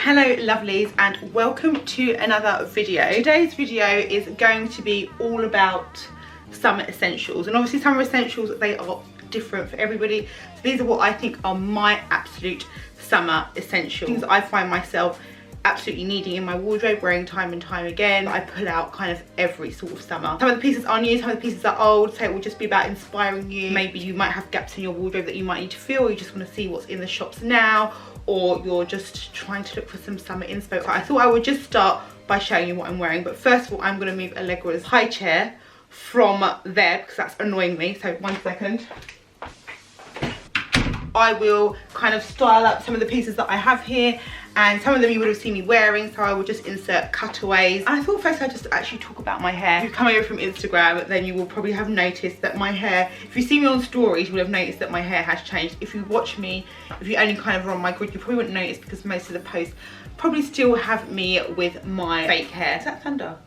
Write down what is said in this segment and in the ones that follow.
Hello lovelies, and welcome to another video. Today's video is going to be all about summer essentials, and obviously summer essentials, they are different for everybody. So these are what I think are my absolute summer essentials, things I find myself absolutely needing in my wardrobe, wearing time and time again. I pull out kind of every sort of summer. Some of the pieces are new, some of the pieces are old, so it will just be about inspiring you. Maybe you might have gaps in your wardrobe that you might need to fill, or you just want to see what's in the shops now, or you're just trying to look for some summer inspo. So I thought I would just start by showing you what I'm wearing, but first of all I'm going to move Allegra's high chair from there because that's annoying me. So 1 second. I will kind of style up some of the pieces that I have here, and some of them you would have seen me wearing, so I will just insert cutaways. And I thought first I'd just actually talk about my hair. If you come over from Instagram, then you will probably have noticed that my hair, if you see me on stories, you will have noticed that my hair has changed. If you watch me, if you only kind of are on my grid, you probably wouldn't notice because most of the posts probably still have me with my fake hair. Is that thunder?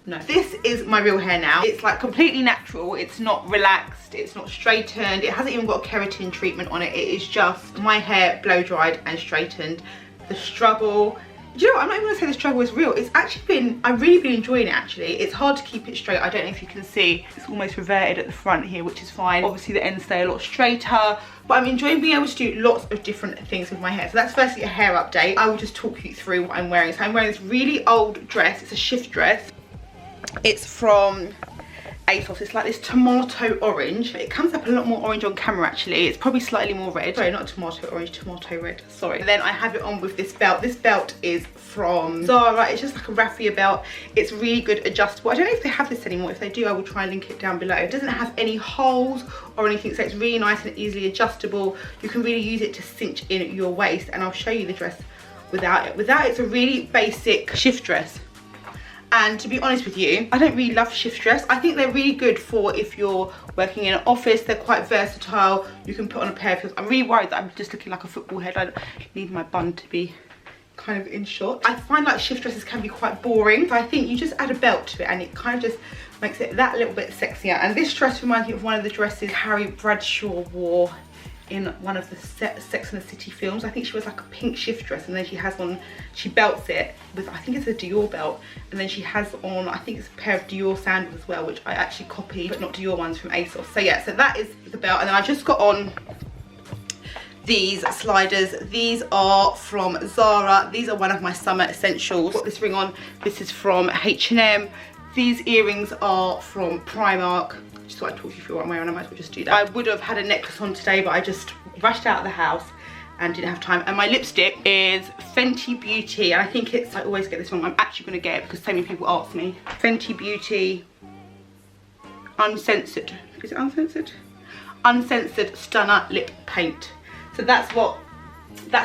No. This is my real hair now. It's like completely natural. It's not relaxed, it's not straightened, it hasn't even got a keratin treatment on it. It is just my hair blow dried and straightened. The struggle, do you know what, I'm not even gonna say the struggle is real. It's actually been, I've really been enjoying it actually. It's hard to keep it straight. I don't know if you can see, it's almost reverted at the front here, which is fine. Obviously the ends stay a lot straighter, but I'm enjoying being able to do lots of different things with my hair. So that's firstly a hair update. I will just talk you through what I'm wearing. So I'm wearing this really old dress. It's a shift dress. It's from ASOS. It's like this tomato orange. It comes up a lot more orange on camera actually. It's probably slightly more red. Sorry, not tomato orange, tomato red, sorry. And then I have it on with this belt. This belt is from Zara. It's just like a raffia belt. It's really good, adjustable. I don't know if they have this anymore. If they do, I will try and link it down below. It doesn't have any holes or anything, so it's really nice and easily adjustable. You can really use it to cinch in your waist, and I'll show you the dress without it. Without, it's a really basic shift dress. And to be honest with you, I don't really love shift dress. I think they're really good for if you're working in an office. They're quite versatile. You can put on a pair of heels. I'm really worried that I'm just looking like a football head. I need my bun to be kind of in shot. I find like shift dresses can be quite boring. So I think you just add a belt to it and it kind of just makes it that little bit sexier. And this dress reminds me of one of the dresses Carrie Bradshaw wore in one of the Sex and the City films. I think she was like a pink shift dress, and then she has on, she belts it with, I think it's a Dior belt, and then she has on, I think it's a pair of Dior sandals as well, which I actually copied, but not Dior ones, from ASOS. So yeah, so that is the belt. And then I just got on these sliders. These are from Zara. These are one of my summer essentials. Got this ring on. This is from H&M. These earrings are from Primark. Just thought I'd talk you through what I'm wearing. I might as well just do that. I would have had a necklace on today, but I just rushed out of the house and didn't have time. And my lipstick is Fenty Beauty, and I think it's, I always get this wrong. I'm actually going to get it because so many people ask me. Fenty Beauty Uncensored. Is it uncensored? Uncensored Stunner Lip Paint. So that's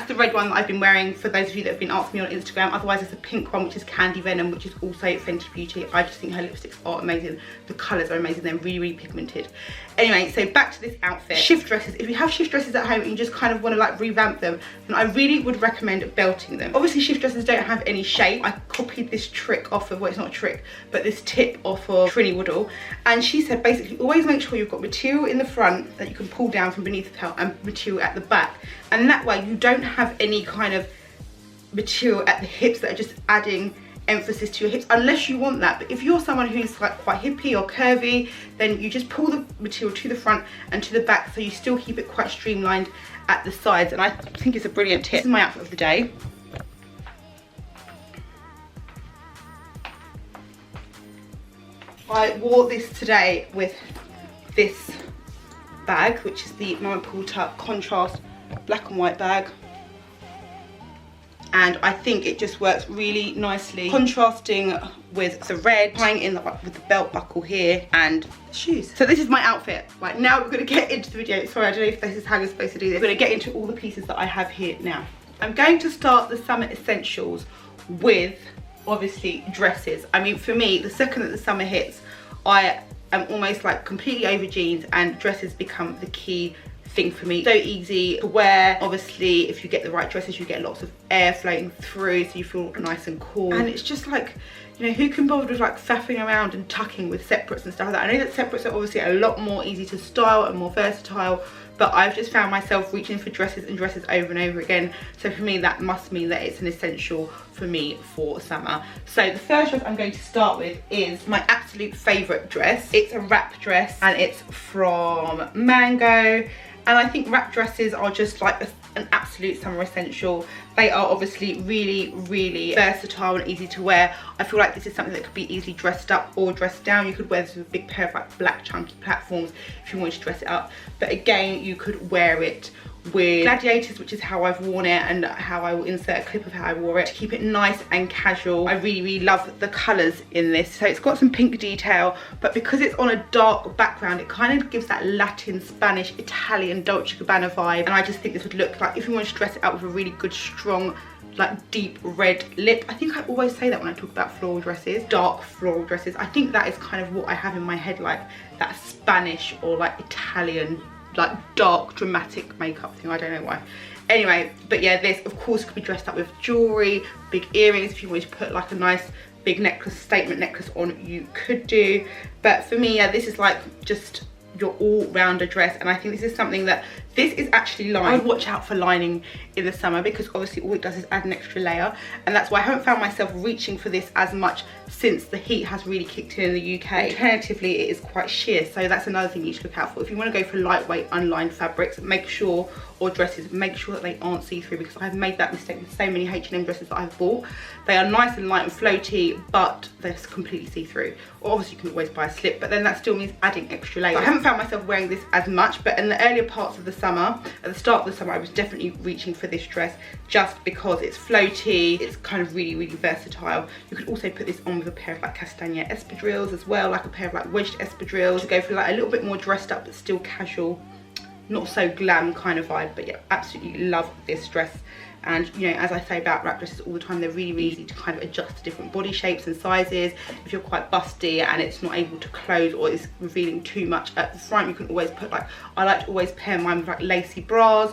the red one that I've been wearing for those of you that have been asking me on Instagram. Otherwise there's a pink one which is Candy Venom, which is also Fenty Beauty. I just think her lipsticks are amazing. The colours are amazing. They're really, really pigmented. Anyway, so back to this outfit. Shift dresses. If you have shift dresses at home and you just kind of want to like revamp them, then I really would recommend belting them. Obviously shift dresses don't have any shape. I copied this trick off of, well, it's not a trick, but this tip off of Trini Woodall. And she said basically always make sure you've got material in the front that you can pull down from beneath the belt and material at the back. And that way you don't have any kind of material at the hips that are just adding emphasis to your hips, unless you want that. But if you're someone who's like quite hippie or curvy, then you just pull the material to the front and to the back, so you still keep it quite streamlined at the sides. And I think it's a brilliant tip. This is my outfit of the day. I wore this today with this bag, which is the Mama Porter Contrast black and white bag, and I think it just works really nicely, contrasting with the red, tying in with the belt buckle here and the shoes. So this is my outfit. Right, now we're going to get into the video. Sorry, I don't know if this is how you're supposed to do this. We're going to get into all the pieces that I have here now. I'm going to start the summer essentials with obviously dresses. I mean, for me, the second that the summer hits, I am almost like completely over jeans, and dresses become the key thing for me. So easy to wear. Obviously if you get the right dresses, you get lots of air flowing through, so you feel nice and cool. And it's just like, you know, who can bother with like faffing around and tucking with separates and stuff like that. I know that separates are obviously a lot more easy to style and more versatile, but I've just found myself reaching for dresses and dresses over and over again. So for me, that must mean that it's an essential for me for summer. So the first dress I'm going to start with is my absolute favorite dress. It's a wrap dress and it's from Mango. And I think wrap dresses are just like an absolute summer essential. They are obviously really, really versatile and easy to wear. I feel like this is something that could be easily dressed up or dressed down. You could wear this with a big pair of like black chunky platforms if you wanted to dress it up. But again, you could wear it with gladiators, which is how I've worn it and how I will insert a clip of how I wore it to keep it nice and casual. I really, really love the colours in this. So it's got some pink detail, but because it's on a dark background, it kind of gives that Latin, Spanish, Italian Dolce & Gabbana vibe. And I just think this would look like if you wanted to dress it out with a really good, strong, like deep red lip. I think I always say that when I talk about floral dresses, dark floral dresses. I think that is kind of what I have in my head, like that Spanish or like Italian, like dark dramatic makeup thing. I don't know why. Anyway, but yeah, this of course could be dressed up with jewelry, big earrings. If you wanted to put like a nice big necklace, statement necklace on, you could do. But for me, yeah, this is like just your all-rounder dress, and I think this is something that this is actually lined. I would watch out for lining in the summer because obviously all it does is add an extra layer, and that's why I haven't found myself reaching for this as much since the heat has really kicked in the UK. Alternatively, it is quite sheer, so that's another thing you should look out for. If you want to go for lightweight unlined fabrics, make sure, or dresses, make sure that they aren't see-through, because I've made that mistake with so many H&M dresses that I've bought. They are nice and light and floaty, but they're completely see-through. Or obviously you can always buy a slip, but then that still means adding extra layers. I haven't found myself wearing this as much, but in the earlier parts of the summer, at the start of the summer, I was definitely reaching for this dress just because it's floaty, it's kind of really, really versatile. You could also put this on with a pair of like castagna espadrilles as well, like a pair of like wedged espadrilles to go for like a little bit more dressed up but still casual, not so glam kind of vibe. But yeah, absolutely love this dress. And you know, as I say about wrap dresses all the time, they're really, really easy to kind of adjust to different body shapes and sizes. If you're quite busty and it's not able to close or it's revealing too much at the front, you can always put like, I like to always pair mine with like lacy bras.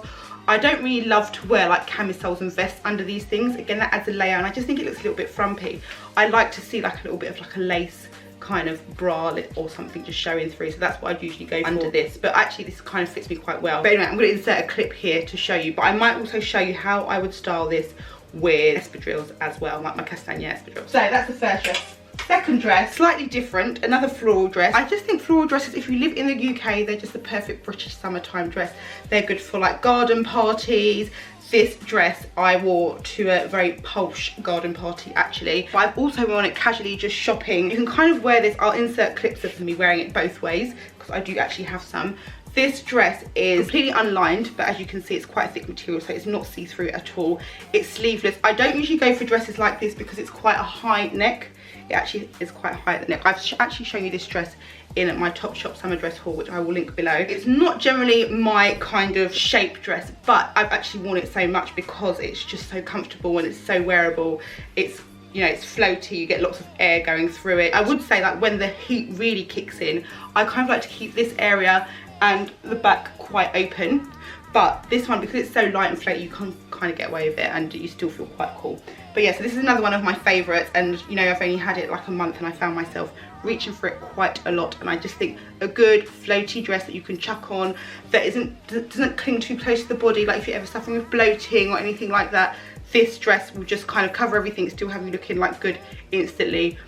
I don't really love to wear like camisoles and vests under these things. Again, that adds a layer and I just think it looks a little bit frumpy. I like to see like a little bit of like a lace kind of bra or something just showing through, so that's what I'd usually go for under this. But actually this kind of fits me quite well. But anyway, I'm going to insert a clip here to show you, but I might also show you how I would style this with espadrilles as well, like my castagna espadrilles. So that's the first dress. Second dress, slightly different, another floral dress. I just think floral dresses, if you live in the UK, they're just the perfect British summertime dress. They're good for like garden parties. This dress I wore to a very posh garden party actually. But I've also worn it casually just shopping. You can kind of wear this, I'll insert clips of me wearing it both ways because I do actually have some. This dress is completely unlined, but as you can see, it's quite a thick material, so it's not see-through at all. It's sleeveless. I don't usually go for dresses like this because it's quite a high neck. It actually is quite high at the neck. I've actually shown you this dress in my Topshop summer dress haul, which I will link below. It's not generally my kind of shape dress, but I've actually worn it so much because it's just so comfortable and it's so wearable. It's, you know, it's floaty, you get lots of air going through it. I would say like when the heat really kicks in, I kind of like to keep this area and the back quite open. But this one, because it's so light and floaty, you can kind of get away with it and you still feel quite cool. But yeah, so this is another one of my favourites, and you know, I've only had it like a month and I found myself reaching for it quite a lot. And I just think a good floaty dress that you can chuck on, that doesn't cling too close to the body, like if you're ever suffering with bloating or anything like that, this dress will just kind of cover everything, still have you looking like good instantly.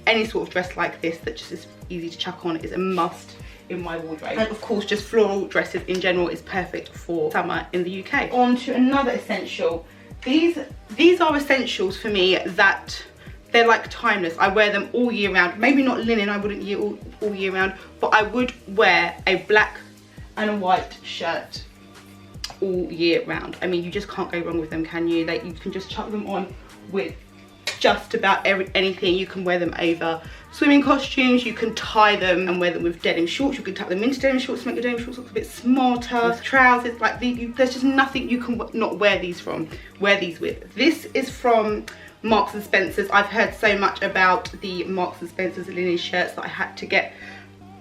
Any sort of dress like this that just is easy to chuck on is a must in my wardrobe. And of course, just floral dresses in general is perfect for summer in the UK. On to another essential. These are essentials for me that they're like timeless. I wear them all year round. Maybe not linen, I wouldn't wear all year round, but I would wear a black and a white shirt all year round. I mean, you just can't go wrong with them, can you? Like, you can just chuck them on with just about anything. You can wear them over swimming costumes, you can tie them and wear them with denim shorts, you can tuck them into denim shorts to make the denim shorts look a bit smarter. With trousers, like there's just nothing you can not wear these with. This is from Marks and Spencer's. I've heard so much about the Marks and Spencer's linen shirts that I had to get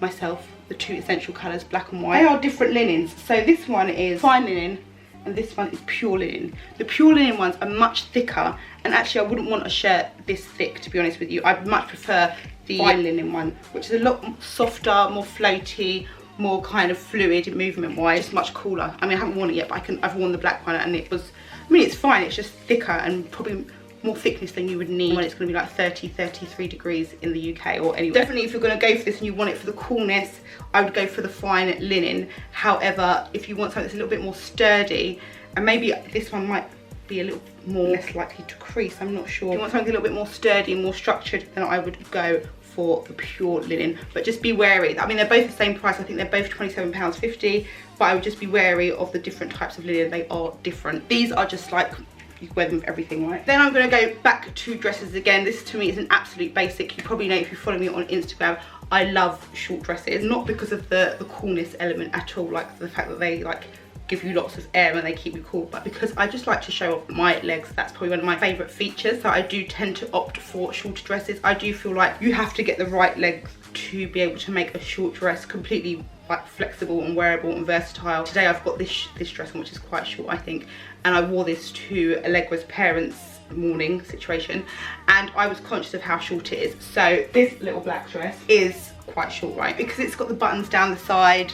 myself the two essential colours, black and white. They are different linens. So this one is fine linen and this one is pure linen. The pure linen ones are much thicker, and actually I wouldn't want a shirt this thick, to be honest with you. I'd much prefer the fine linen one, which is a lot softer, more floaty, more kind of fluid movement wise, just much cooler. I mean, I haven't worn it yet, but I've worn the black one and it was, I mean, it's fine, it's just thicker and probably more thickness than you would need when it's going to be like 33 degrees in the UK or anywhere. Definitely if you're going to go for this and you want it for the coolness, I would go for the fine linen. However, if you want something that's a little bit more sturdy, and maybe this one might be a little more less likely to crease, I'm not sure. If you want something a little bit more sturdy and more structured, then I would go for the pure linen. But just be wary. I mean, they're both the same price. I think they're both £27.50, but I would just be wary of the different types of linen. They are different. These are just like, you can wear them with everything, right? Then I'm going to go back to dresses again. This to me is an absolute basic. You probably know if you follow me on Instagram, I love short dresses, not because of the coolness element at all, like the fact that they like give you lots of air and they keep you cool, but because I just like to show off my legs. That's probably one of my favorite features, so I do tend to opt for shorter dresses. I do feel like you have to get the right legs to be able to make a short dress completely like flexible and wearable and versatile. Today I've got this dress on, which is quite short, I think, and I wore this to Allegra's parents' morning situation, and I was conscious of how short it is. So this little black dress is quite short, right? Because it's got the buttons down the side.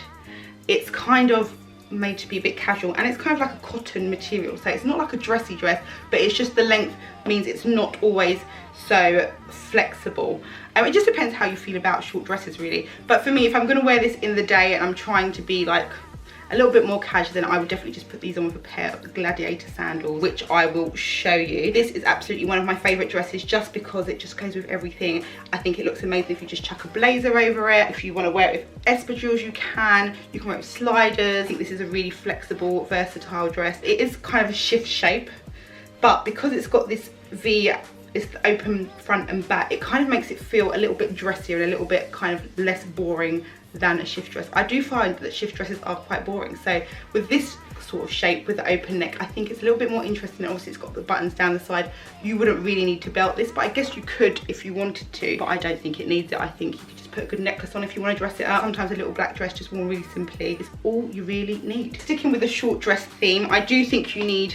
It's kind of made to be a bit casual, and it's kind of like a cotton material, so it's not like a dressy dress, but it's just the length means it's not always so flexible. It just depends how you feel about short dresses, really. But for me, if I'm going to wear this in the day and I'm trying to be like a little bit more casual, then I would definitely just put these on with a pair of gladiator sandals, which I will show you. This is absolutely one of my favorite dresses just because it just goes with everything. I think it looks amazing if you just chuck a blazer over it. If you want to wear it with espadrilles, you can wear it with sliders. I think this is a really flexible, versatile dress. It is kind of a shift shape, but because it's got this V, it's the open front and back, it kind of makes it feel a little bit dressier and a little bit kind of less boring than a shift dress. I do find that shift dresses are quite boring, so with this sort of shape with the open neck, I think it's a little bit more interesting. Obviously it's got the buttons down the side. You wouldn't really need to belt this, but I guess you could if you wanted to, but I don't think it needs it. I think you could just put a good necklace on if you want to dress it up. Sometimes a little black dress just worn really simply is all you really need. Sticking with the short dress theme, I do think you need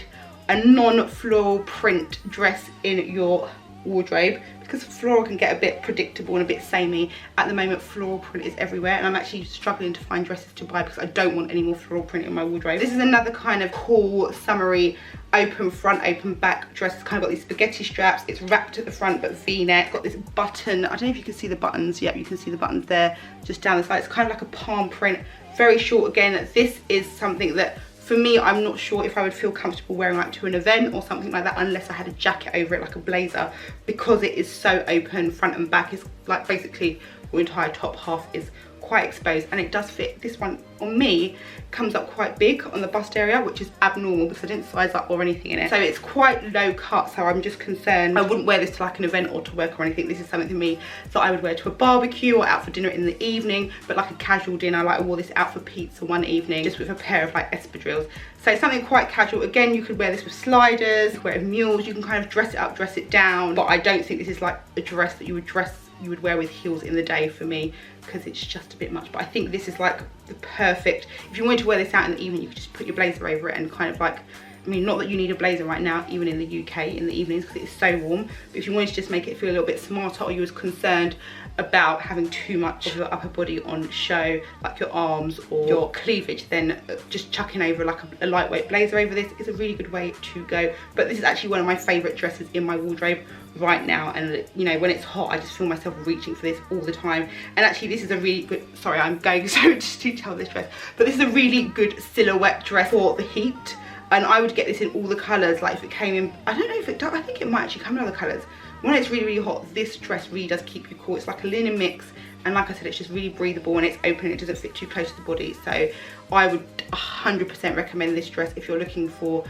a non-floral print dress in your wardrobe, because floral can get a bit predictable and a bit samey. At the moment, floral print is everywhere, and I'm actually struggling to find dresses to buy because I don't want any more floral print in my wardrobe. This is another kind of cool, summery, open front, open back dress. It's kind of got these spaghetti straps. It's wrapped at the front but V-neck. Got this button. I don't know if you can see the buttons. Yep, you can see the buttons there, just down the side. It's kind of like a palm print, very short. Again, this is something that, for me, I'm not sure if I would feel comfortable wearing like to an event or something like that unless I had a jacket over it, like a blazer, because it is so open front and back. It's like basically your entire top half is quite exposed, and it does fit. This one on me comes up quite big on the bust area, which is abnormal because I didn't size up or anything in it. So it's quite low cut, so I'm just concerned I wouldn't wear this to like an event or to work or anything. This is something to me that I would wear to a barbecue or out for dinner in the evening, but like a casual dinner. Like I wore this out for pizza one evening just with a pair of like espadrilles. So something quite casual. Again, you could wear this with sliders, you could wear it with mules, you can kind of dress it up, dress it down, but I don't think this is like a dress that you would wear with heels in the day for me, because it's just a bit much. But I think this is like the perfect, if you wanted to wear this out in the evening, you could just put your blazer over it and kind of like, I mean, not that you need a blazer right now, even in the UK in the evenings because it's so warm, but if you wanted to just make it feel a little bit smarter, or you was concerned about having too much of your upper body on show, like your arms or your cleavage, then just chucking over like a lightweight blazer over this is a really good way to go. But this is actually one of my favorite dresses in my wardrobe right now, and you know, when it's hot, I just feel myself reaching for this all the time. And actually this is a really good, sorry, I'm going so much detail this dress, but this is a really good silhouette dress for the heat, and I would get this in all the colours. Like if it came in, I don't know if it does, I think it might actually come in other colours. When it's really, really hot, this dress really does keep you cool. It's like a linen mix, and like I said, it's just really breathable and it's open and it doesn't fit too close to the body. So I would 100% recommend this dress if you're looking for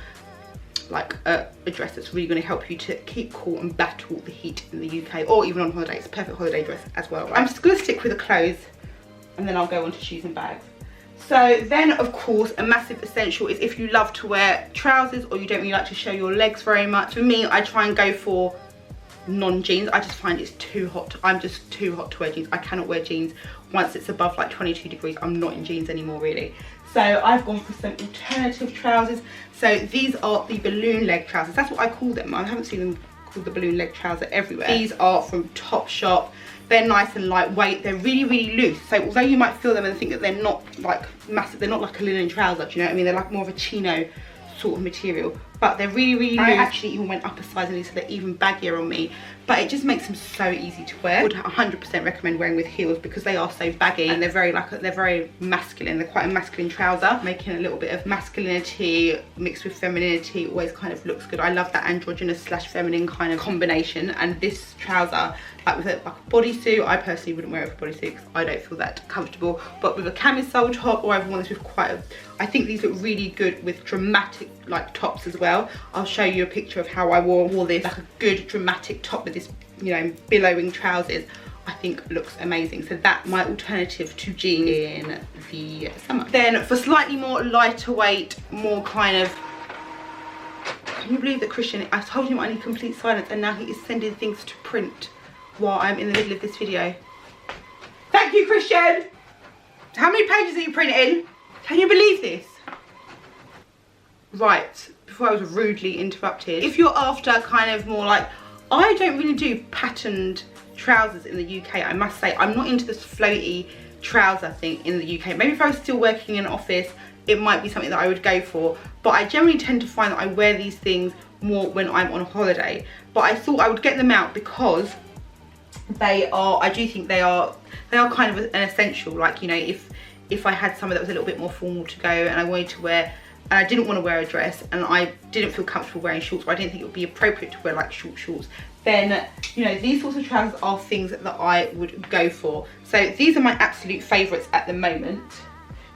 like a dress that's really going to help you to keep cool and battle the heat in the UK, or even on holiday. It's a perfect holiday dress as well. I'm just going to stick with the clothes and then I'll go on to shoes and bags. So then, of course, a massive essential is if you love to wear trousers or you don't really like to show your legs very much. For me, I try and go for non-jeans. I just find it's too hot. I'm just too hot to wear jeans. I cannot wear jeans once it's above like 22 degrees. I'm not in jeans anymore, really. So I've gone for some alternative trousers. So these are the balloon leg trousers. That's what I call them. I haven't seen them called the balloon leg trouser everywhere. These are from Topshop. They're nice and lightweight. They're really, really loose. So although you might feel them and think that they're not like massive, they're not like a linen trouser, do you know what I mean? They're like more of a chino sort of material, but they're really, really loose. I actually even went up a size in these, so they're even baggier on me, but it just makes them so easy to wear. I would 100% recommend wearing with heels because they are so baggy and they're very they're very masculine. They're quite a masculine trouser, making a little bit of masculinity mixed with femininity always kind of looks good. I love that androgynous slash feminine kind of combination, and this trouser, like with like a bodysuit, I personally wouldn't wear it with a bodysuit because I don't feel that comfortable, but with a camisole top, or I've worn this with quite a, I think these look really good with dramatic like tops as well. I'll show you a picture of how I wore this, like a good dramatic top with this, you know, billowing trousers. I think looks amazing. So that's my alternative to jeans in the summer. Then for slightly more lighter weight, more kind of, can you believe that Christian, I told him I need complete silence and now he is sending things to print while I'm in the middle of this video. Thank you, Christian. How many pages are you printing? Can you believe this? Right, before I was rudely interrupted, if you're after kind of more like, I don't really do patterned trousers in the UK, I must say. I'm not into this floaty trouser thing in the UK. Maybe if I was still working in an office, it might be something that I would go for, but I generally tend to find that I wear these things more when I'm on holiday. But I thought I would get them out because they are, I do think they are kind of an essential. Like, you know, if I had somewhere that was a little bit more formal to go and I wanted to wear, and I didn't want to wear a dress and I didn't feel comfortable wearing shorts, or I didn't think it would be appropriate to wear like short shorts, then, you know, these sorts of trousers are things that I would go for. So these are my absolute favourites at the moment.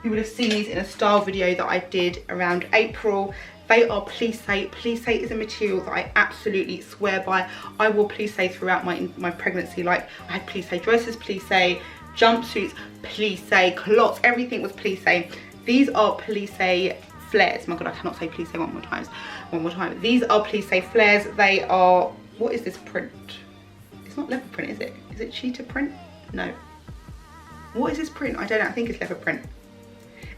You would have seen these in a style video that I did around April. They are plissé. Plissé is a material that I absolutely swear by. I wore plissé throughout my pregnancy. Like, I had plissé dresses, plissé jumpsuits, plissé clots, everything was plissé. These are plissé flares. My God, I cannot say plissé one more time. These are plissé flares. They are, what is this print? It's not leopard print, is it? Is it cheetah print? No. What is this print? I don't know, I think it's leopard print.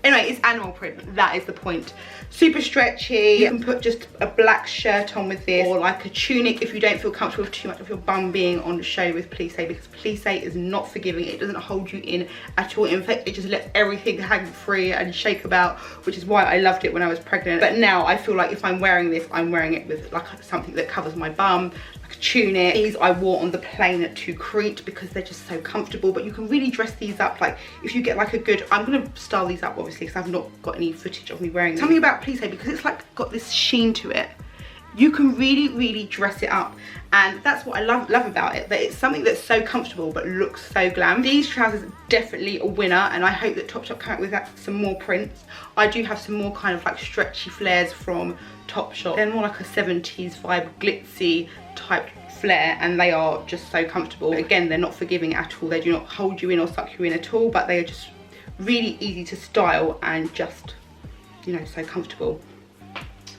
Anyway, it's animal print, that is the point. Super stretchy. You can put just a black shirt on with this, or like a tunic if you don't feel comfortable with too much of your bum being on show with plissé, because plissé is not forgiving. It doesn't hold you in at all. In fact, it just lets everything hang free and shake about, which is why I loved it when I was pregnant. But now I feel like if I'm wearing this, I'm wearing it with like something that covers my bum, like a tunic. These I wore on the plane to Crete because they're just so comfortable, but you can really dress these up. Like if you get like a good, I'm gonna style these up obviously because I've not got any footage of me wearing them. Something about plissé, because it's like got this sheen to it, you can really dress it up, and that's what I love about it, that it's something that's so comfortable but looks so glam. These trousers are definitely a winner, and I hope that Topshop come out with some more prints. I do have some more kind of like stretchy flares from Topshop. They're more like a 70s vibe, glitzy type flare, and they are just so comfortable. Again, they're not forgiving at all. They do not hold you in or suck you in at all, but they are just really easy to style and just, you know, so comfortable.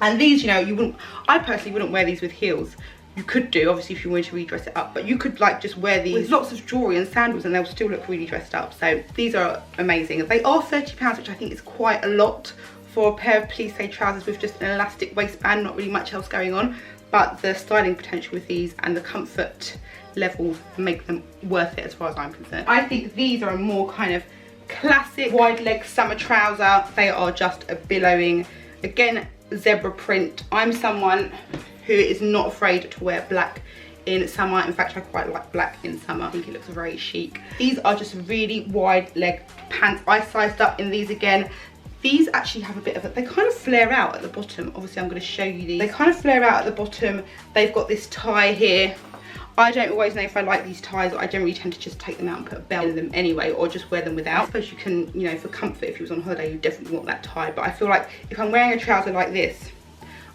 And these, you know, I personally wouldn't wear these with heels. You could do, obviously, if you wanted to redress it up, but you could like just wear these with lots of jewelry and sandals and they'll still look really dressed up. So these are amazing. They are £30, which I think is quite a lot for a pair of plissé trousers with just an elastic waistband, not really much else going on. But the styling potential with these and the comfort level make them worth it as far as I'm concerned. I think these are a more kind of classic wide leg summer trouser. They are just a billowing, again, zebra print. I'm someone who is not afraid to wear black in summer. In fact, I quite like black in summer. I think it looks very chic. These are just really wide leg pants. I sized up in these again. These actually have a bit of a, they kind of flare out at the bottom. Obviously, I'm going to show you these. They kind of flare out at the bottom. They've got this tie here. I don't always know if I like these ties. I generally tend to just take them out and put a belt in them anyway, or just wear them without. I suppose you can, you know, for comfort, if you was on holiday, you definitely want that tie. But I feel like if I'm wearing a trouser like this,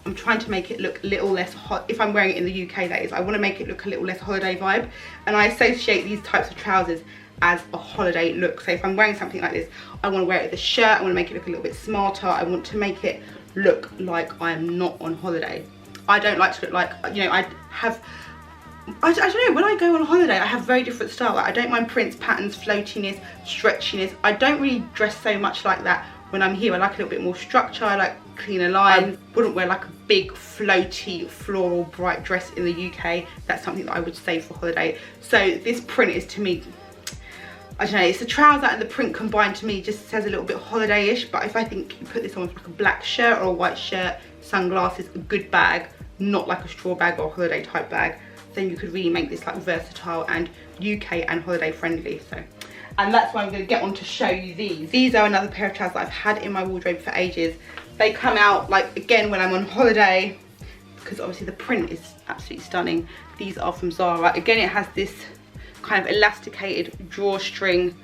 I'm trying to make it look a little less hot. If I'm wearing it in the UK, that is, I want to make it look a little less holiday vibe. And I associate these types of trousers as a holiday look. So if I'm wearing something like this, I want to wear it with a shirt. I want to make it look a little bit smarter. I want to make it look like I'm not on holiday. I don't like to look like, you know, I don't know, when I go on holiday, I have very different style. Like, I don't mind prints, patterns, floatiness, stretchiness. I don't really dress so much like that when I'm here. I like a little bit more structure. I like cleaner lines. I wouldn't wear like a big floaty floral bright dress in the UK. That's something that I would save for holiday. So this print is, to me, I don't know, it's the trouser and the print combined, to me just says a little bit holiday-ish. But if I think you put this on with like a black shirt or a white shirt, sunglasses, a good bag, not like a straw bag or holiday type bag, then you could really make this like versatile and UK and holiday friendly. So, and that's why I'm going to get on to show you these. These are another pair of trousers that I've had in my wardrobe for ages. They come out like, again, when I'm on holiday, because obviously the print is absolutely stunning. These are from Zara. Again, it has this kind of elasticated drawstring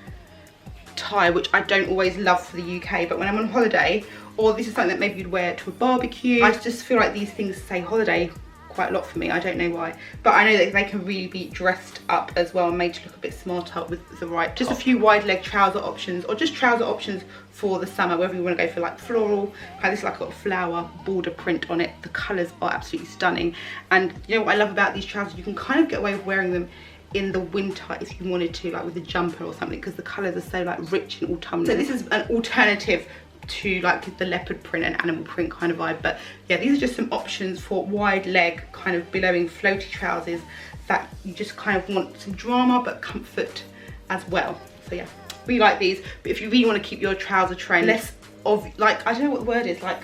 tie, which I don't always love for the UK, but when I'm on holiday, or this is something that maybe you'd wear to a barbecue, I just feel like these things say holiday quite a lot for me. I don't know why, but I know that they can really be dressed up as well and made to look a bit smarter with the right top. Just a few wide leg trouser options, or just trouser options for the summer, whether you want to go for like floral. This is like got a flower border print on it. The colours are absolutely stunning, and you know what I love about these trousers, you can kind of get away with wearing them in the winter if you wanted to, like with a jumper or something, because the colours are so like rich and autumnal. So this is an alternative to like the leopard print and animal print kind of vibe. But yeah, these are just some options for wide leg kind of billowing floaty trousers that you just kind of want some drama but comfort as well. So yeah, really like these. But if you really want to keep your trouser trend less of like, I don't know what the word is, like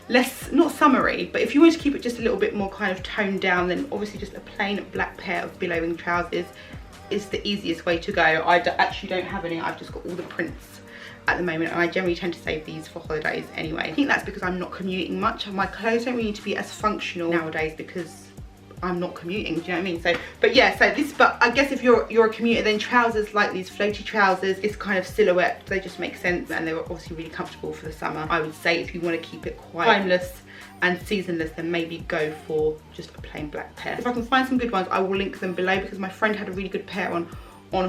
less, not summery, but if you want to keep it just a little bit more kind of toned down, then obviously just a plain black pair of billowing trousers is the easiest way to go. I actually don't have any. I've just got all the prints at the moment, and I generally tend to save these for holidays anyway. I think that's because I'm not commuting much, and my clothes don't really need to be as functional nowadays because I'm not commuting, do you know what I mean? So, but yeah, so this, but I guess if you're a commuter, then trousers like these floaty trousers, this kind of silhouette, they just make sense, and they're obviously really comfortable for the summer. I would say if you want to keep it quite timeless and seasonless, then maybe go for just a plain black pair. If I can find some good ones, I will link them below, because my friend had a really good pair on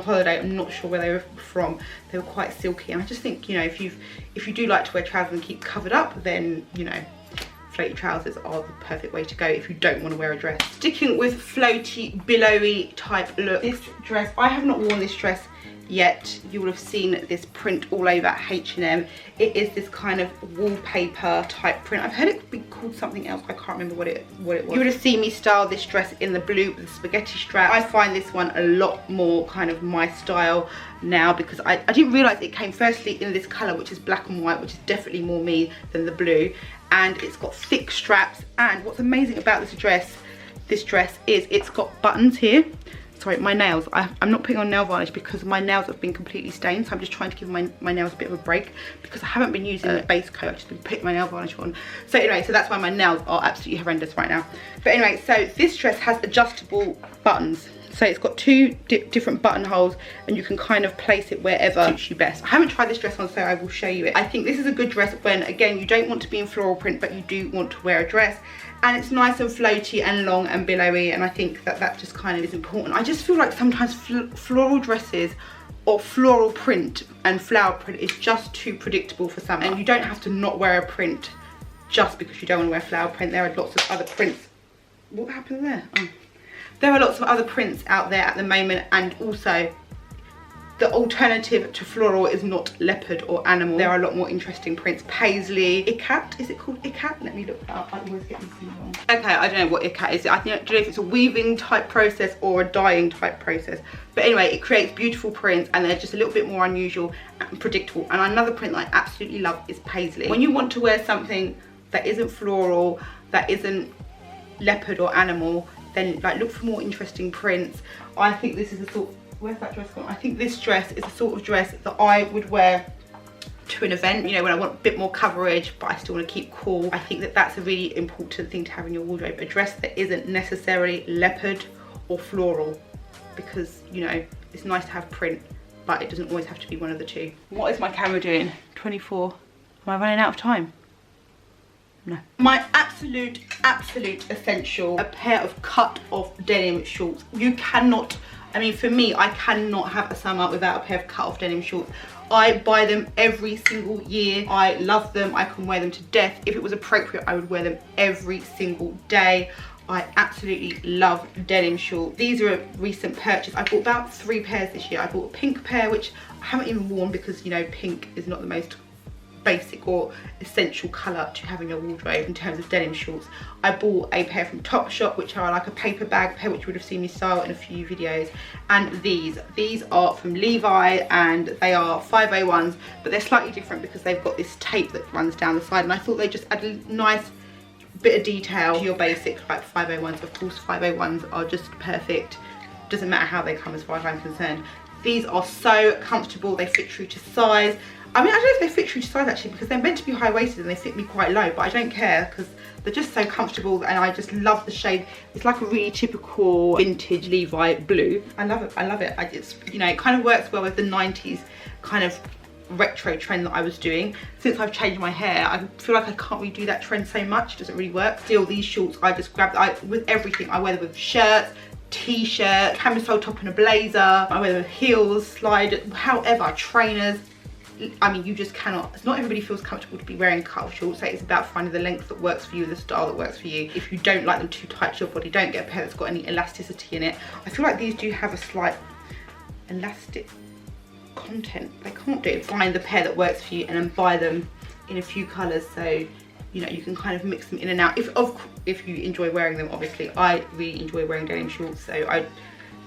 holiday. I'm not sure where they were from. They were quite silky, and I just think, you know, if you do like to wear trousers and keep covered up, then, you know, floaty trousers are the perfect way to go if you don't want to wear a dress. Sticking with floaty, billowy type look, this dress, I have not worn this dress yet. You will have seen this print all over H&M. It is this kind of wallpaper type print. I've heard it be called something else. I can't remember what it was. You would have seen me style this dress in the blue with the spaghetti strap. I find this one a lot more kind of my style now, because I didn't realise it came firstly in this colour, which is black and white, which is definitely more me than the blue, and it's got thick straps. And what's amazing about this dress is it's got buttons here. Sorry, my nails, I'm not putting on nail varnish because my nails have been completely stained, so I'm just trying to give my nails a bit of a break, because I haven't been using the base coat. I've just been putting my nail varnish on. So anyway, so that's why my nails are absolutely horrendous right now. But anyway, so this dress has adjustable buttons. So it's got two different buttonholes, and you can kind of place it wherever suits you best. I haven't tried this dress on, so I will show you it. I think this is a good dress when, again, you don't want to be in floral print, but you do want to wear a dress. And it's nice and floaty and long and billowy, and I think that just kind of is important. I just feel like sometimes floral dresses or floral print and flower print is just too predictable for some, and you don't have to not wear a print just because you don't want to wear flower print. There are lots of other prints. What happened there? Oh. There are lots of other prints out there at the moment, and also the alternative to floral is not leopard or animal. There are a lot more interesting prints. Paisley, ikat, is it called ikat? Let me look that up. I always get these things wrong. Okay, I don't know what ikat is. I don't know if it's a weaving type process or a dyeing type process. But anyway, it creates beautiful prints, and they're just a little bit more unusual and predictable. And another print that I absolutely love is paisley. When you want to wear something that isn't floral, that isn't leopard or animal, then like look for more interesting prints. I think this is a sort of, where's that dress gone? I think this dress is the sort of dress that I would wear to an event, you know, when I want a bit more coverage but I still want to keep cool. I think that that's a really important thing to have in your wardrobe, a dress that isn't necessarily leopard or floral, because, you know, it's nice to have print, but it doesn't always have to be one of the two. What is my camera doing? 24. Am I running out of time? No. My absolute essential, a pair of cut off denim shorts. You cannot, I mean, for me, I cannot have a summer without a pair of cut off denim shorts. I buy them every single year. I love them. I can wear them to death. If it was appropriate, I would wear them every single day. I absolutely love denim shorts. These are a recent purchase. I bought about 3 pairs this year. I bought a pink pair, which I haven't even worn because, you know, pink is not the most basic or essential colour to have in your wardrobe in terms of denim shorts. I bought a pair from Topshop, which are like a paper bag pair, which you would have seen me style in a few videos. And these are from Levi, and they are 501s, but they're slightly different because they've got this tape that runs down the side, and I thought they just add a nice bit of detail to your basic like 501s. Of course 501s are just perfect, doesn't matter how they come as far as I'm concerned. These are so comfortable, they fit true to size. I mean, I don't know if they fit true to size actually, because they're meant to be high-waisted and they fit me quite low, but I don't care because they're just so comfortable, and I just love the shade. It's like a really typical vintage Levi blue. I love it, I love it. It's, you know, it kind of works well with the 90s kind of retro trend that I was doing. Since I've changed my hair, I feel like I can't really do that trend so much. It doesn't really work. Still, these shorts I just grabbed with everything. I wear them with shirts, t-shirt, camisole top and a blazer. I wear them with heels, slide, however, trainers. I mean, you just cannot, not everybody feels comfortable to be wearing cut-off shorts, so it's about finding the length that works for you, the style that works for you. If you don't like them too tight to your body, don't get a pair that's got any elasticity in it. I feel like these do have a slight elastic content. They can't do it. Find the pair that works for you and then buy them in a few colours, so you know you can kind of mix them in and out. If you enjoy wearing them, obviously. I really enjoy wearing denim shorts, so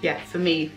yeah, for me,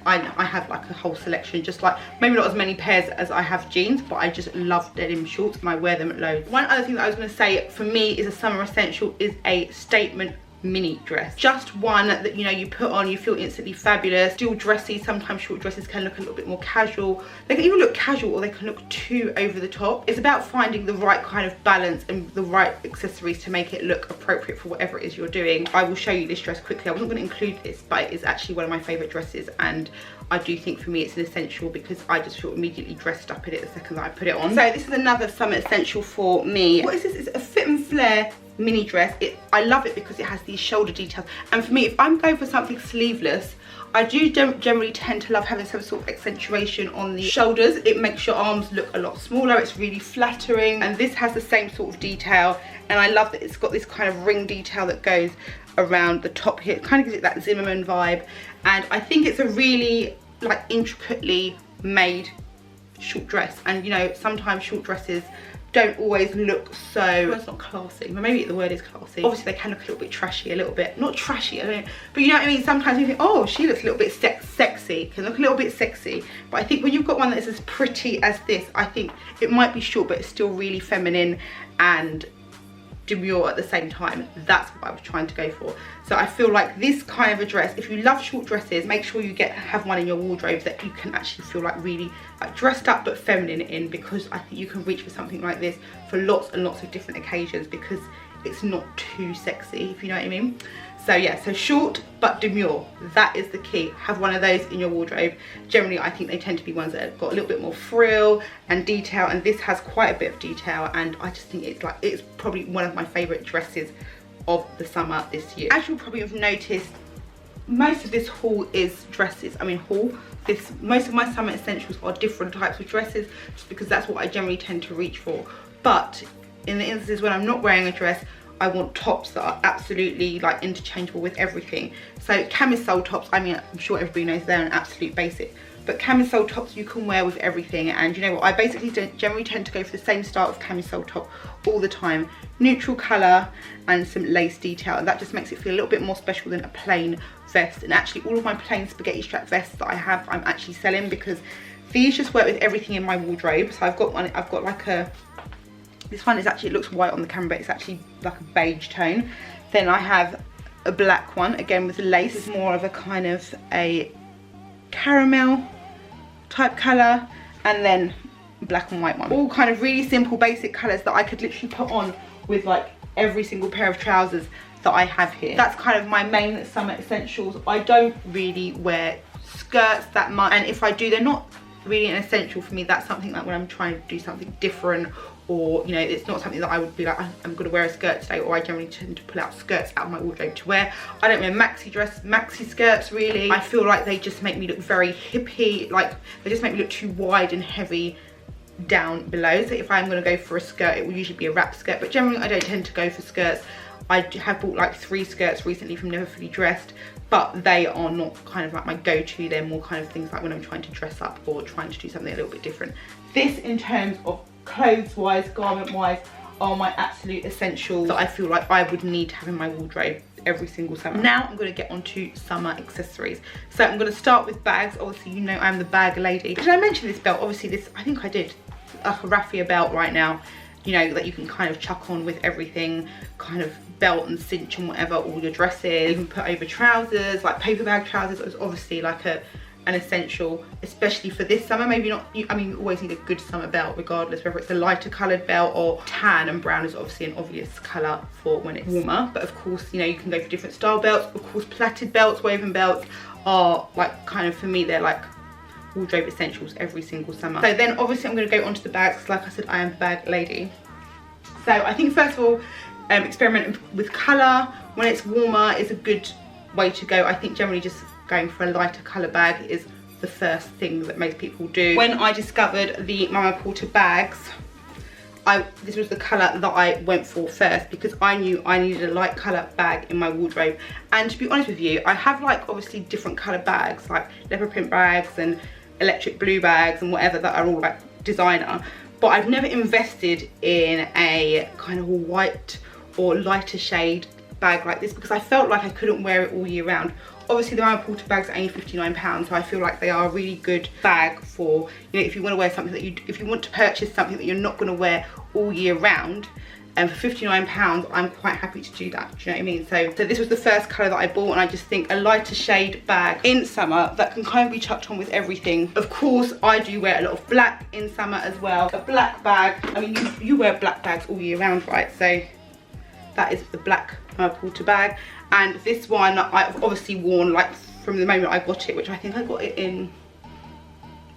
I have like a whole selection, just like maybe not as many pairs as I have jeans, but I just love denim shorts and I wear them loads. One other thing that I was going to say for me is a summer essential is a statement mini dress. Just one that, you know, you put on, you feel instantly fabulous. Still dressy. Sometimes short dresses can look a little bit more casual. They can even look casual or they can look too over the top. It's about finding the right kind of balance and the right accessories to make it look appropriate for whatever it is you're doing. I will show you this dress quickly. I wasn't going to include this, but it's actually one of my favourite dresses, and I do think for me it's an essential because I just feel immediately dressed up in it the second that I put it on. So this is another summer essential for me. What is this? It's a fit and flare mini dress. I love it because it has these shoulder details, and for me, if I'm going for something sleeveless, I do generally tend to love having some sort of accentuation on the shoulders. It makes your arms look a lot smaller. It's really flattering, and this has the same sort of detail, and I love that it's got this kind of ring detail that goes around the top here. It kind of gives it that Zimmermann vibe, and I think it's a really like intricately made short dress. And you know, sometimes short dresses don't always look so, well, it's not classy, but maybe the word is classy. Obviously they can look a little bit trashy, a little bit, not trashy, I don't know, but you know what I mean. Sometimes you think, oh, she looks a little bit sexy, can look a little bit sexy. But I think when you've got one that's as pretty as this, I think it might be short, but it's still really feminine and demure at the same time. That's what I was trying to go for. So I feel like this kind of a dress, if you love short dresses, make sure you have one in your wardrobe that you can actually feel like really like dressed up but feminine in, because I think you can reach for something like this for lots and lots of different occasions because it's not too sexy, if you know what I mean. So yeah, so short but demure, that is the key. Have one of those in your wardrobe. Generally, I think they tend to be ones that have got a little bit more frill and detail, and this has quite a bit of detail, and I just think it's probably one of my favourite dresses of the summer this year. As you'll probably have noticed, most of this haul is dresses. Most of my summer essentials are different types of dresses, just because that's what I generally tend to reach for. But in the instances when I'm not wearing a dress, I want tops that are absolutely like interchangeable with everything. So camisole tops, I mean, I'm sure everybody knows they're an absolute basic, but camisole tops you can wear with everything. And you know what, I basically generally tend to go for the same style of camisole top all the time. Neutral colour and some lace detail, and that just makes it feel a little bit more special than a plain vest. And actually all of my plain spaghetti strap vests that I have, I'm actually selling, because these just work with everything in my wardrobe. So I've got one, I've got like a, this one is actually, it looks white on the camera, but it's actually like a beige tone. Then I have a black one, again with lace. It's more of a kind of a caramel type colour, and then black and white one. All kind of really simple basic colours that I could literally put on with like every single pair of trousers that I have here. That's kind of my main summer essentials. I don't really wear skirts that much, and if I do, they're not really an essential for me. That's something like when I'm trying to do something different, or you know, it's not something that I would be like, I'm gonna wear a skirt today, or I generally tend to pull out skirts out of my wardrobe to wear. I don't wear maxi skirts really. I feel like they just make me look very hippie, like they just make me look too wide and heavy down below. So if I'm gonna go for a skirt, it will usually be a wrap skirt, but generally I don't tend to go for skirts. I have bought like 3 skirts recently from Never Fully Dressed, but they are not kind of like my go-to. They're more kind of things like when I'm trying to dress up or trying to do something a little bit different. This, in terms of clothes wise, garment wise, are my absolute essentials that I feel like I would need to have in my wardrobe every single summer. Now I'm going to get onto summer accessories. So I'm going to start with bags. Obviously, you know I'm the bag lady. Did I mention this belt? Obviously this, I think I did, like a raffia belt right now, you know, that you can kind of chuck on with everything, kind of belt and cinch and whatever, all your dresses. You can put over trousers, like paper bag trousers is obviously like an essential, especially for this summer. Maybe not, I mean, you always need a good summer belt regardless, whether it's a lighter coloured belt or tan, and brown is obviously an obvious colour for when it's warmer. But of course, you know, you can go for different style belts. Of course, plaited belts, woven belts are like, kind of, for me, they're like wardrobe essentials every single summer. So then obviously I'm going to go onto the bags, because like I said, I am a bag lady. So I think first of all, experimenting with colour when it's warmer is a good way to go. I think generally just going for a lighter colour bag is the first thing that most people do. When I discovered the Mama Porter bags, this was the colour that I went for first, because I knew I needed a light colour bag in my wardrobe. And to be honest with you, I have like obviously different colour bags, like leopard print bags and electric blue bags and whatever, that are all like designer, but I've never invested in a kind of white or lighter shade bag like this, because I felt like I couldn't wear it all year round. Obviously the Mama Porter bags are only £59, so I feel like they are a really good bag for, you know, if you want to wear something that if you want to purchase something that you're not going to wear all year round, and for £59 I'm quite happy to do that. Do you know what I mean? So this was the first colour that I bought, and I just think a lighter shade bag in summer that can kind of be chucked on with everything. Of course I do wear a lot of black in summer as well. A black bag, I mean you wear black bags all year round, right? So that is the black Mama Porter bag. And this one I've obviously worn like from the moment I got it, which I think I got it in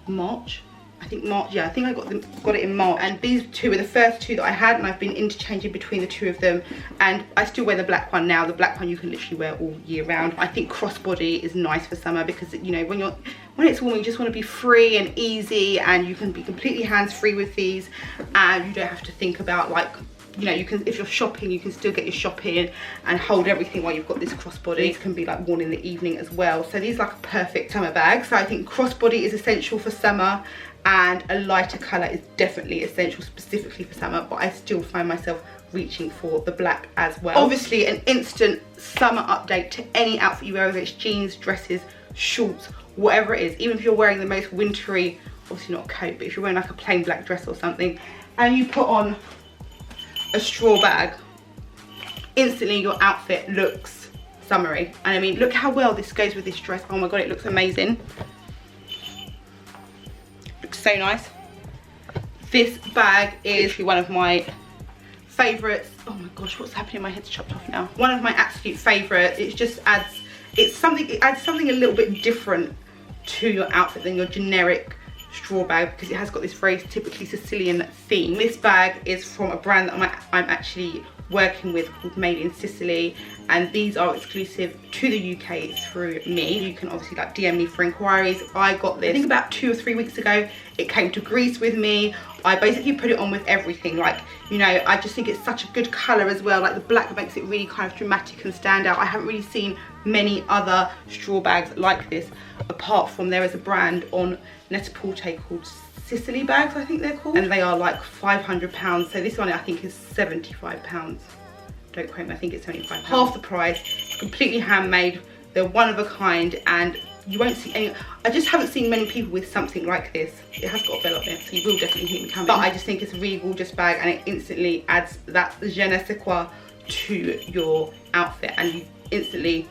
March. I think March, yeah, I think I got it in March. And these two were the first two that I had, and I've been interchanging between the two of them. And I still wear the black one now. The black one you can literally wear all year round. I think crossbody is nice for summer, because you know when it's warm, you just want to be free and easy, and you can be completely hands-free with these, and you don't have to think about, like, you know, you can, if you're shopping, you can still get your shopping and hold everything while you've got this crossbody. These can be like worn in the evening as well. So these are like a perfect summer bag. So I think crossbody is essential for summer, and a lighter colour is definitely essential specifically for summer, but I still find myself reaching for the black as well. Obviously an instant summer update to any outfit you wear, whether it's jeans, dresses, shorts, whatever it is. Even if you're wearing the most wintry, obviously not a coat, but if you're wearing like a plain black dress or something, and you put on a straw bag, instantly your outfit looks summery. And I mean, look how well this goes with this dress. Oh my god, it looks amazing. Looks so nice. This bag is one of my favourites. Oh my gosh, what's happening? My head's chopped off now. One of my absolute favourites. It just adds, it adds something a little bit different to your outfit than your generic straw bag, because it has got this very typically Sicilian theme. This bag is from a brand that I'm actually working with called Made in Sicily, and these are exclusive to the UK through me. You can obviously like DM me for inquiries. I got this I think about 2 or 3 weeks ago. It came to Greece with me. I basically put it on with everything, like, you know, I just think it's such a good colour as well. Like the black makes it really kind of dramatic and stand out. I haven't really seen many other straw bags like this, apart from there is a brand on Net-a-Porter called Sicily bags, I think they're called, and they are like £500. So this one I think is £75. Don't quote me, I think it's £75. Half the price, completely handmade. They're one of a kind, and you won't see any, I just haven't seen many people with something like this. It has got a bell up there, so you will definitely hear me coming. But I just think it's a really gorgeous bag, and it instantly adds that je ne sais quoi to your outfit, and you instantly,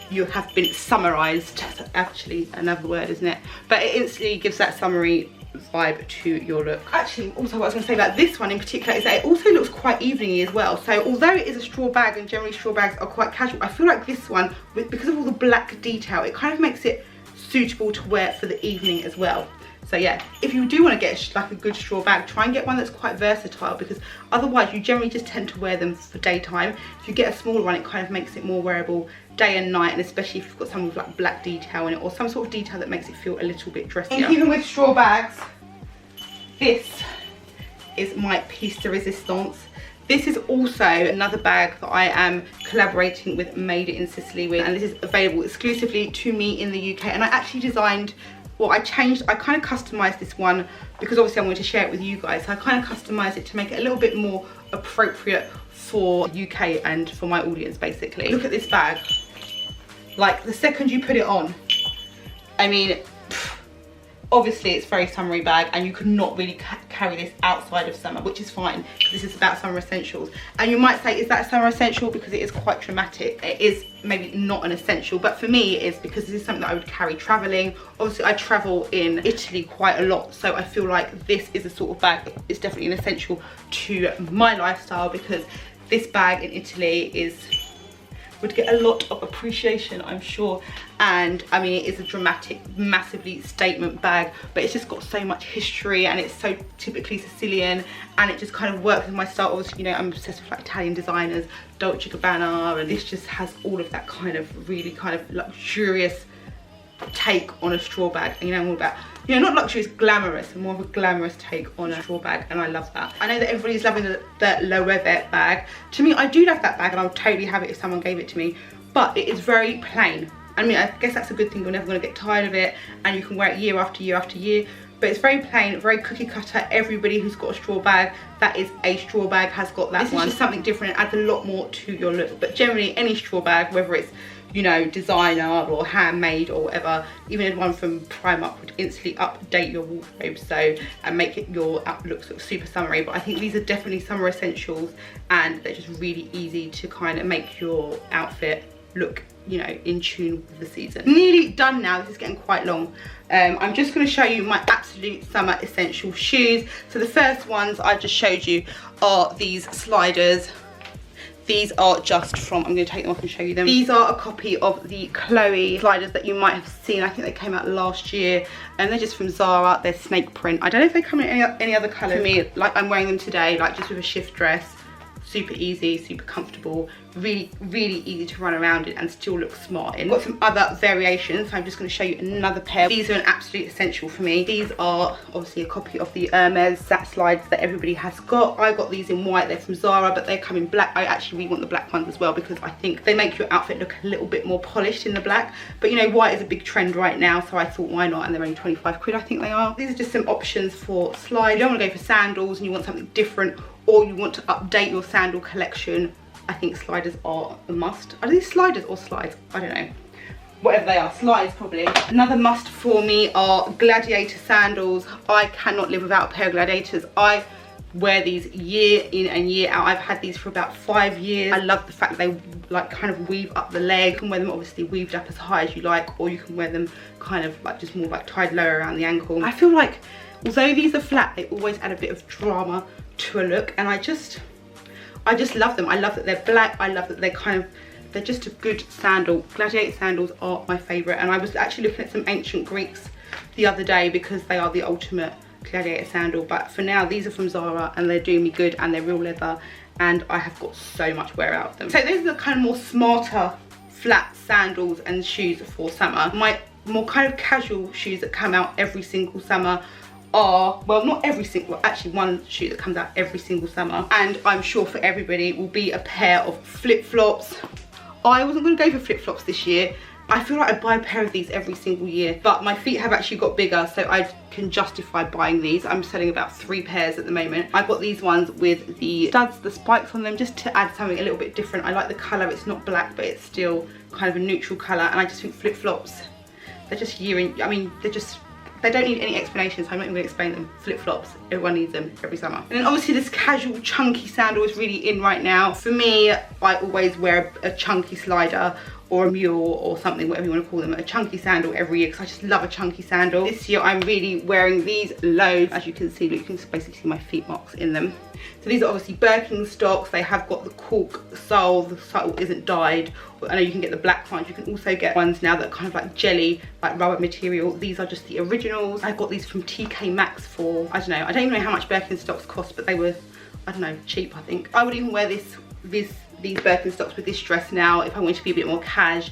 you have been summarized. That's actually another word, isn't it? But it instantly gives that summery vibe to your look. Actually, also what I was going to say about this one in particular is that it also looks quite eveningy as well. So although it is a straw bag, and generally straw bags are quite casual, I feel like this one, because of all the black detail, it kind of makes it suitable to wear for the evening as well. So yeah, if you do want to get like a good straw bag, try and get one that's quite versatile, because otherwise you generally just tend to wear them for daytime. If you get a smaller one, it kind of makes it more wearable day and night, and especially if you've got some with like black detail in it, or some sort of detail that makes it feel a little bit dressier. Even with straw bags, this is my piece de resistance. This is also another bag that I am collaborating with Made in Sicily with, and this is available exclusively to me in the UK, and I actually designed well, I kind of customized this one because obviously I wanted to share it with you guys. So I kind of customized it to make it a little bit more appropriate for UK and for my audience, basically. Look at this bag. Like, the second you put it on, I mean, obviously it's very summery bag, and you could not really carry this outside of summer, which is fine because this is about summer essentials. And you might say, is that a summer essential? Because it is quite dramatic. It is maybe not an essential, but for me it is, because this is something that I would carry traveling. Obviously I travel in Italy quite a lot, so I feel like this is a sort of bag that is definitely an essential to my lifestyle, because this bag in Italy would get a lot of appreciation, I'm sure. And I mean, it is a dramatic, massively statement bag, but it's just got so much history, and it's so typically Sicilian, and it just kind of works with my style. Obviously, you know, I'm obsessed with like Italian designers, Dolce & Gabbana, and this just has all of that kind of really kind of luxurious take on a straw bag. And you know, I'm all about, you know, not luxurious, glamorous, more of a glamorous take on a straw bag, and I love that. I know that everybody's loving the Loewe bag. To me, I do love that bag, and I would totally have it if someone gave it to me, but it is very plain. I mean, I guess that's a good thing. You're never going to get tired of it, and you can wear it year after year after year. But it's very plain, very cookie cutter. Everybody who's got a straw bag, that is a straw bag, has got that. This one is just something different. It adds a lot more to your look. But generally, any straw bag, whether it's, you know, designer or handmade or whatever, even one from Primark would instantly update your wardrobe, so, and make it your outlook look super summery. But I think these are definitely summer essentials, and they're just really easy to kind of make your outfit look, you know, in tune with the season. Nearly done now. This is getting quite long. I'm just going to show you my absolute summer essential shoes. So the first ones I just showed you are these sliders. These are just from, I'm going to take them off and show you them. These are a copy of the Chloe sliders that you might have seen. I think they came out last year, and they're just from Zara. They're snake print. I don't know if they come in any other colour. For me, like, I'm wearing them today, like just with a shift dress. Super easy, super comfortable, really easy to run around in and still look smart in. Got some other variations, so I'm just going to show you another pair. These are an absolute essential for me. These are obviously a copy of the Hermes Sat slides that everybody has got. I got these in white. They're from Zara, but they come in black. I actually really want the black ones as well, because I think they make your outfit look a little bit more polished in the black. But you know, white is a big trend right now, so I thought, why not? And they're only 25 quid, I think they are. These are just some options for slides. You don't want to go for sandals and you want something different, or you want to update your sandal collection. I think sliders are a must. Are these sliders or slides? I don't know. Whatever they are, slides probably. Another must for me are gladiator sandals. I cannot live without a pair of gladiators. I wear these year in and year out. I've had these for about 5 years. I love the fact they like kind of weave up the leg. You can wear them obviously weaved up as high as you like, or you can wear them kind of like just more like tied lower around the ankle. I feel like although these are flat, they always add a bit of drama to a look, and I just love them. I love that they're black. I love that they're just a good sandal. Gladiator sandals are my favorite, and I was actually looking at some ancient Greeks the other day because they are the ultimate gladiator sandal. But for now, these are from Zara, and they're doing me good, and they're real leather, and I have got so much wear out of them. So those are the kind of more smarter flat sandals and shoes for summer. My more kind of casual shoes that come out every single summer are, well, not every single, well, actually one shoe that comes out every single summer, and I'm sure for everybody, will be a pair of flip-flops. I wasn't going to go for flip-flops this year. I feel like I buy a pair of these every single year, but my feet have actually got bigger, so I can justify buying these. I'm selling about 3 pairs at the moment. I got these ones with the studs, the spikes on them, just to add something a little bit different. I like the colour. It's not black, but it's still kind of a neutral colour, and I just think flip-flops, they're just I mean, they don't need any explanations, so I'm not even going to explain them. Flip-flops, everyone needs them every summer. And then obviously this casual chunky sandal is really in right now. For me, I always wear a chunky slider or a mule or something, whatever you want to call them, a chunky sandal every year, because I just love a chunky sandal. This year I'm really wearing these loads. As you can see, look, you can basically see my feet marks in them. So these are obviously Birkenstocks. They have got the cork sole. The sole isn't dyed. I know you can get the black ones. You can also get ones now that are kind of like jelly, like rubber material. These are just the originals. I got these from TK Maxx for, I don't know, I don't even know how much Birkenstocks cost, but they were, I don't know, cheap, I think. I would even wear these Birkenstocks with this dress now if I wanted to be a bit more cash.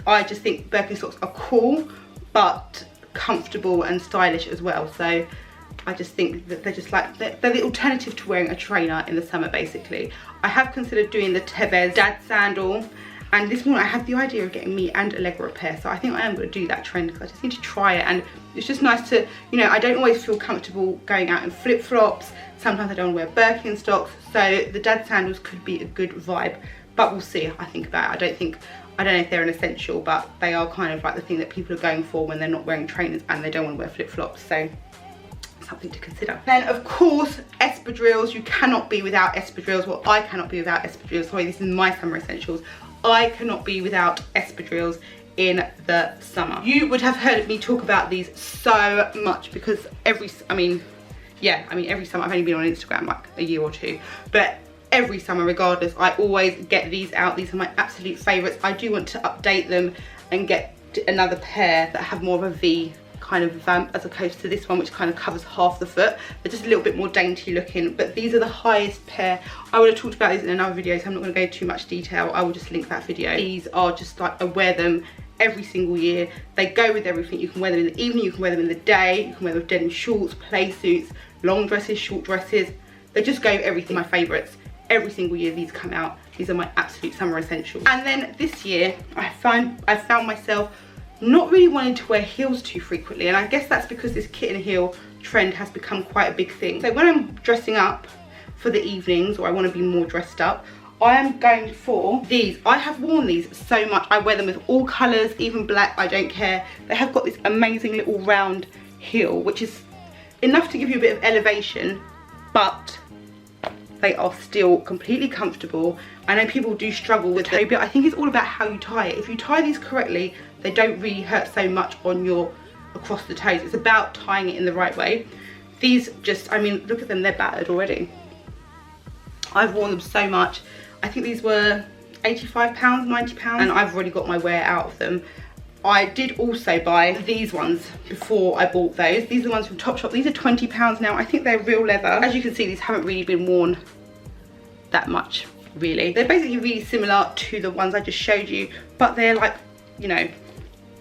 I just think Birkenstocks are cool, but comfortable and stylish as well. So I just think that they're just like, they're the alternative to wearing a trainer in the summer, basically. I have considered doing the Tevez dad sandal, And this morning I had the idea of getting me and Allegra a pair, so I think I am going to do that trend because I just need to try it. And it's just nice to, you know, I don't always feel comfortable going out in flip-flops. Sometimes I don't wear Birkenstocks, so the dad sandals could be a good vibe, but we'll see. I think about it. I don't know if they're an essential, but they are kind of like the thing that people are going for when they're not wearing trainers and they don't want to wear flip-flops, so something to consider. Then of course, espadrilles. You cannot be without espadrilles. Well, I cannot be without espadrilles. Sorry, this is my summer essentials. I cannot be without espadrilles in the summer. You would have heard me talk about these so much because every summer I've only been on Instagram like a year or two, but every summer regardless, I always get these out. These are my absolute favorites. I do want to update them and get another pair that have more of a V kind of vamp as opposed to this one, which kind of covers half the foot. They're just a little bit more dainty looking, but these are the highest pair. I would have talked about these in another video, so I'm not going to go too much detail. I will just link that video. These are just like, I wear them every single year. They go with everything. You can wear them in the evening, you can wear them in the day, you can wear them with denim shorts, play suits, long dresses, short dresses. They just go with everything. My favorites. Every single year these come out. These are my absolute summer essentials. And then this year I found myself not really wanting to wear heels too frequently, and I guess that's because this kitten heel trend has become quite a big thing. So when I'm dressing up for the evenings, or I want to be more dressed up, I am going for these. I have worn these so much. I wear them with all colours, even black, I don't care. They have got this amazing little round heel, which is enough to give you a bit of elevation, but they are still completely comfortable. I know people do struggle with it, but I think it's all about how you tie it. If you tie these correctly, they don't really hurt so much on your across the toes. It's about tying it in the right way. These just, I mean, look at them, they're battered already. I've worn them so much. I think these were £85, £90, and I've already got my wear out of them. I did also buy these ones before I bought those. These are the ones from Topshop. These are £20 now. I think they're real leather. As you can see, these haven't really been worn that much, really. They're basically really similar to the ones I just showed you, but they're like, you know,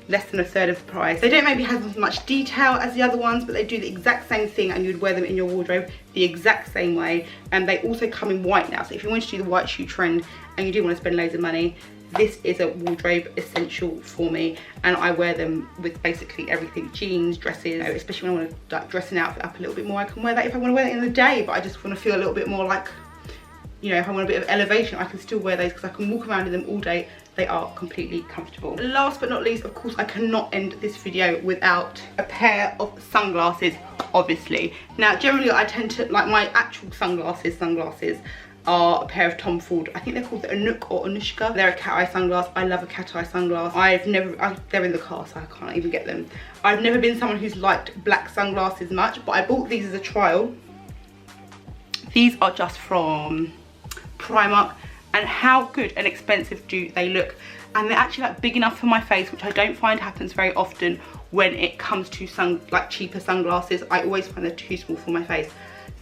less than a third of the price. They don't maybe have as much detail as the other ones, but they do the exact same thing, and you'd wear them in your wardrobe the exact same way. And they also come in white now, so if you want to do the white shoe trend and you do want to spend loads of money, this is a wardrobe essential for me, and I wear them with basically everything. Jeans, dresses, you know, especially when I want to like dress an outfit up a little bit more. I can wear that if I want to wear it in the day, but I just want to feel a little bit more like, you know, if I want a bit of elevation, I can still wear those because I can walk around in them all day. They are completely comfortable. Last but not least, of course, I cannot end this video without a pair of sunglasses, obviously. Now, generally, I tend to, like, my actual sunglasses are a pair of Tom Ford. I think they're called the Anouk or Anushka. They're a cat eye sunglass. I love a cat eye sunglass. They're in the car, so I can't even get them. I've never been someone who's liked black sunglasses much, but I bought these as a trial. These are just from Primark, and how good and expensive do they look? And they're actually like big enough for my face, which I don't find happens very often when it comes to cheaper sunglasses. I always find they're too small for my face.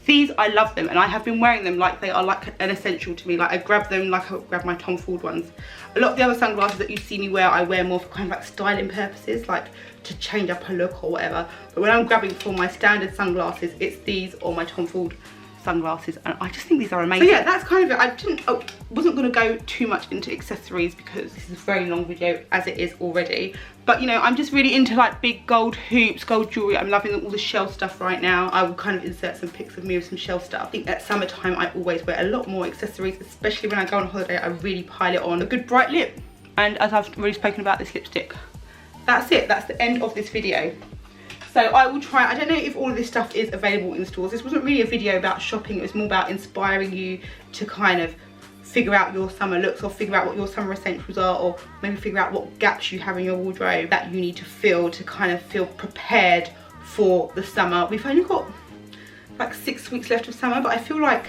These, I love them, and I have been wearing them like they are like an essential to me. Like I grab them like I grab my Tom Ford ones. A lot of the other sunglasses that you see me wear, I wear more for kind of like styling purposes, like to change up a look or whatever. But when I'm grabbing for my standard sunglasses, it's these or my Tom Ford sunglasses, and I just think these are amazing. So yeah, that's kind of it. I wasn't going to go too much into accessories because this is a very long video as it is already, but you know, I'm just really into like big gold hoops, gold jewelry. I'm loving all the shell stuff right now. I will kind of insert some pics of me with some shell stuff. I think at summertime I always wear a lot more accessories, especially when I go on holiday. I really pile it on. A good bright lip, and as I've already spoken about, this lipstick. That's it. That's the end of this video. So I will try, I don't know if all of this stuff is available in stores. This wasn't really a video about shopping, it was more about inspiring you to kind of figure out your summer looks, or figure out what your summer essentials are, or maybe figure out what gaps you have in your wardrobe that you need to fill to kind of feel prepared for the summer. We've only got like 6 weeks left of summer, but I feel like,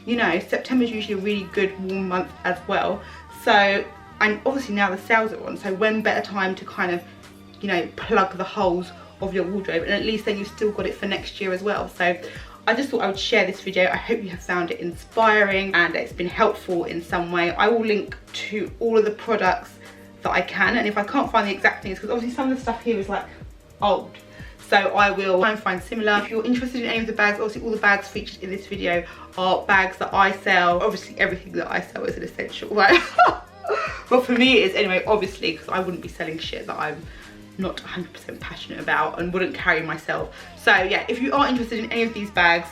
you know, September is usually a really good warm month as well. So, and obviously now the sales are on, so when better time to kind of, you know, plug the holes of your wardrobe, and at least then you've still got it for next year as well. So I just thought I would share this video. I hope you have found it inspiring and it's been helpful in some way. I will link to all of the products that I can, and if I can't find the exact things, because obviously some of the stuff here is like old, so I will try and find similar. If you're interested in any of the bags, obviously all the bags featured in this video are bags that I sell. Obviously everything that I sell is an essential, right? Well, for me it is anyway, obviously, because I wouldn't be selling shit that I'm not 100% passionate about and wouldn't carry myself. So yeah, if you are interested in any of these bags,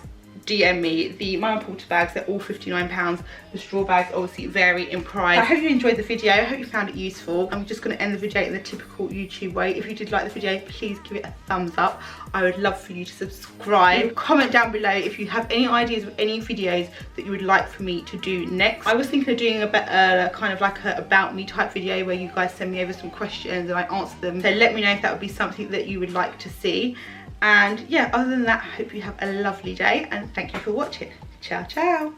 DM me. The Mama Porter bags, they're all £59. The straw bags obviously vary in price. I hope you enjoyed the video. I hope you found it useful. I'm just going to end the video in the typical YouTube way. If you did like the video, please give it a thumbs up. I would love for you to subscribe. Comment down below if you have any ideas of any videos that you would like for me to do next. I was thinking of doing a better kind of like a about me type video where you guys send me over some questions and I answer them. So let me know if that would be something that you would like to see. And yeah, other than that, I hope you have a lovely day and thank you for watching. Ciao, ciao.